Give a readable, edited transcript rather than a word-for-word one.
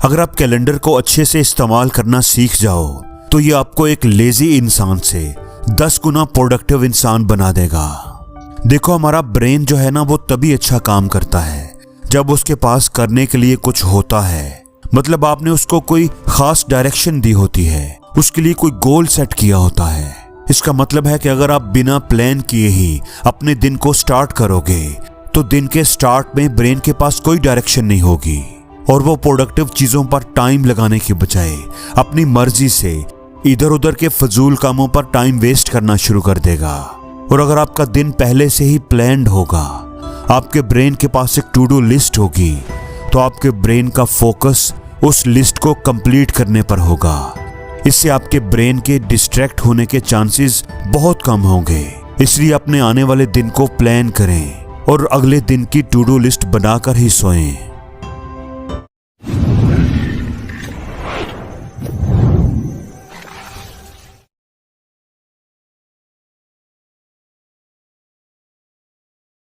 अगर आप कैलेंडर को अच्छे से इस्तेमाल करना सीख जाओ तो ये आपको एक लेजी इंसान से 10 गुना प्रोडक्टिव इंसान बना देगा। देखो, हमारा ब्रेन जो है ना, वो तभी अच्छा काम करता है जब उसके पास करने के लिए कुछ होता है। मतलब आपने उसको कोई खास डायरेक्शन दी होती है, उसके लिए कोई गोल सेट किया होता है। इसका मतलब है कि अगर आप बिना प्लान किए ही अपने दिन को स्टार्ट करोगे तो दिन के स्टार्ट में ब्रेन के पास कोई डायरेक्शन नहीं होगी और वो प्रोडक्टिव चीजों पर टाइम लगाने की बजाय अपनी मर्जी से इधर उधर के फजूल कामों पर टाइम वेस्ट करना शुरू कर देगा। और अगर आपका दिन पहले से ही प्लान्ड होगा, आपके ब्रेन के पास एक टू डू लिस्ट होगी, तो आपके ब्रेन का फोकस उस लिस्ट को कंप्लीट करने पर होगा। इससे आपके ब्रेन के डिस्ट्रैक्ट होने के चांसेस बहुत कम होंगे। इसलिए अपने आने वाले दिन को प्लान करें और अगले दिन की टू डू लिस्ट बनाकर ही सोएं।